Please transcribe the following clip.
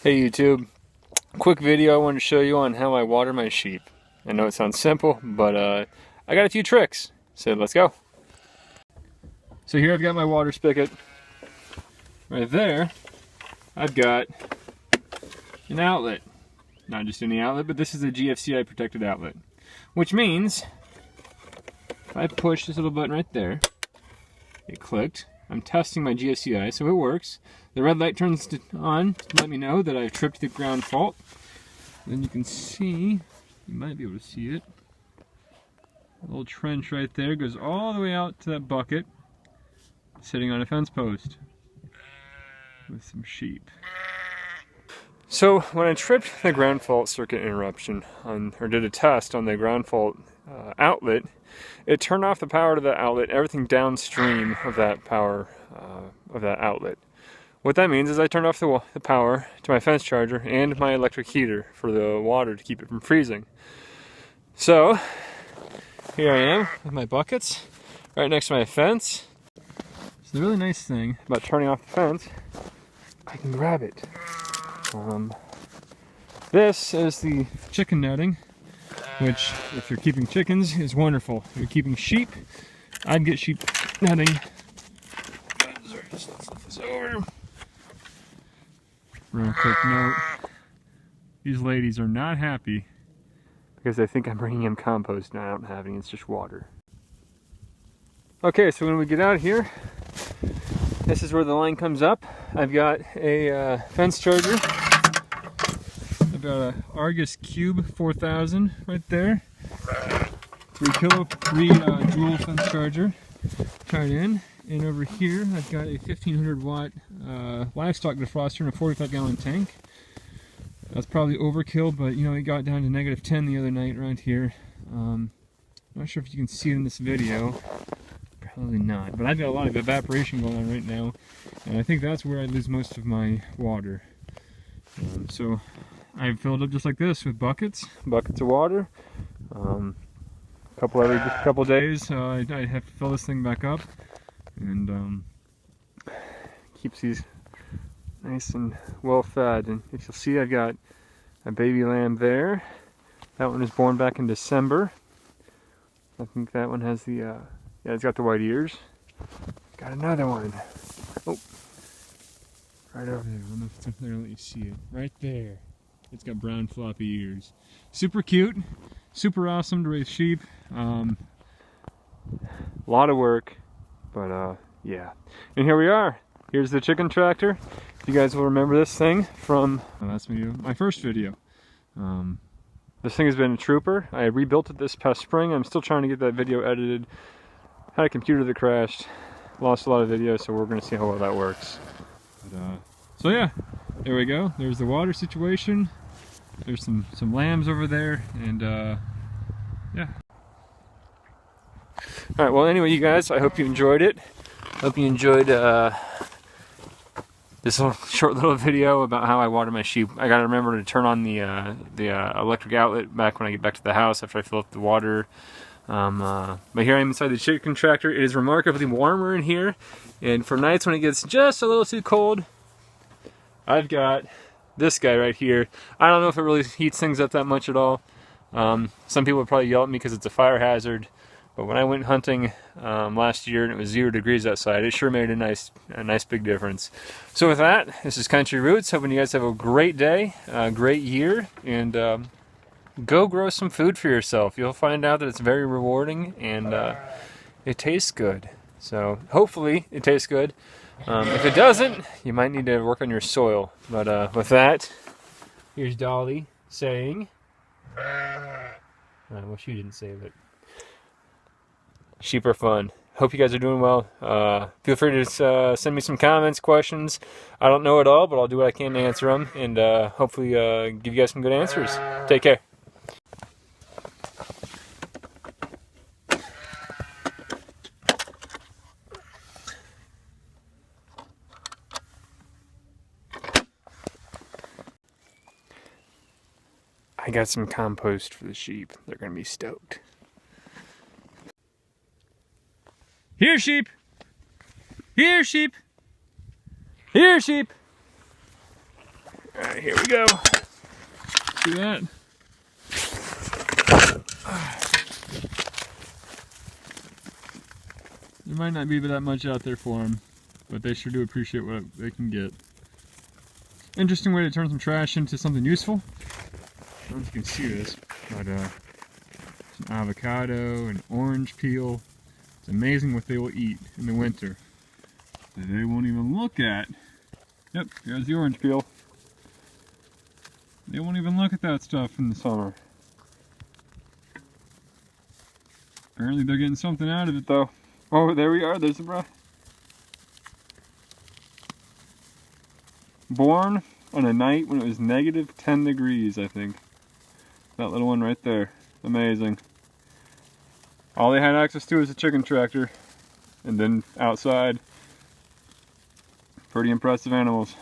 Hey YouTube, quick video I wanted to show you on how I water my sheep. I know it sounds simple, but I got a few tricks, so let's go. So here I've got my water spigot. Right there, I've got an outlet. Not just any outlet, but this is a GFCI protected outlet. Which means, if I push this little button right there, it clicked. I'm testing my GFCI, so it works. The red light turns on to let me know that I've tripped the ground fault. Then you can see, you might be able to see it. A little trench right there goes all the way out to that bucket, sitting on a fence post with some sheep. So when I tripped the ground fault circuit interruption or did a test on the ground fault outlet, it turned off the power to the outlet, everything downstream of that power of that outlet. What that means is I turned off the power to my fence charger and my electric heater for the water to keep it from freezing. So here I am with my buckets right next to my fence. So the really nice thing about turning off the fence, I can grab it. This is the chicken netting, which, if you're keeping chickens, is wonderful. If you're keeping sheep, I'd get sheep netting. Sorry, just flip this over. Real quick note, these ladies are not happy because they think I'm bringing in compost and I don't have any, it's just water. Okay, so when we get out here, this is where the line comes up. I've got a fence charger. I've got a Argus Cube 4000 right there. 3 joule fence charger tied in. And over here, I've got a 1500 watt livestock defroster in a 45 gallon tank. That's probably overkill, but you know, it got down to -10 the other night around here. Not sure if you can see it in this video. Probably not, but I've got a lot of evaporation going on right now, and I think that's where I lose most of my water. So I've filled up just like this with buckets of water. Every couple days, I have to fill this thing back up, and keeps these nice and well fed. And if you'll see, I've got a baby lamb there. That one was born back in December. I think that one has the yeah, it's got the white ears. Got another one. Oh, right over there. I don't know if it's up there. I'll let you see it. Right there. It's got brown floppy ears. Super cute. Super awesome to raise sheep. A lot of work, but yeah. And here we are. Here's the chicken tractor. You guys will remember this thing from my first video. This thing has been a trooper. I rebuilt it this past spring. I'm still trying to get that video edited. Had a computer that crashed, lost a lot of videos, so we're going to see how well that works. But, so yeah, there we go. There's the water situation. There's some lambs over there, and yeah. All right. Well, anyway, you guys, I hope you enjoyed it. Hope you enjoyed this short little video about how I water my sheep. I got to remember to turn on the electric outlet back when I get back to the house after I fill up the water. But here I am inside the chicken tractor. It is remarkably warmer in here, and for nights when it gets just a little too cold, I've got this guy right here. I don't know if it really heats things up that much at all. Some people would probably yell at me because it's a fire hazard, but when I went hunting last year and it was 0 degrees outside, it sure made a nice big difference. So with that, this is Country Roots. Hoping you guys have a great day, a great year, and go grow some food for yourself. You'll find out that it's very rewarding and it tastes good. So hopefully it tastes good. If it doesn't, you might need to work on your soil. But with that, here's Dolly saying, I wish you didn't save it. Sheep are fun. Hope you guys are doing well. Feel free to send me some comments, questions. I don't know it all, but I'll do what I can to answer them, and hopefully give you guys some good answers. Take care. I got some compost for the sheep. They're going to be stoked. Here, sheep! Here, sheep! Here, sheep! Alright, here we go. See that? There might not be that much out there for them, but they sure do appreciate what they can get. Interesting way to turn some trash into something useful. I don't know if you can see this, but some avocado and orange peel. It's amazing what they will eat in the winter that they won't even look at. Yep, there's the orange peel. They won't even look at that stuff in the summer. Apparently they're getting something out of it though. Oh, there we are, there's the bra. Born on a night when it was negative 10 degrees, I think. That little one right there. Amazing. All they had access to was a chicken tractor. And then outside. Pretty impressive animals.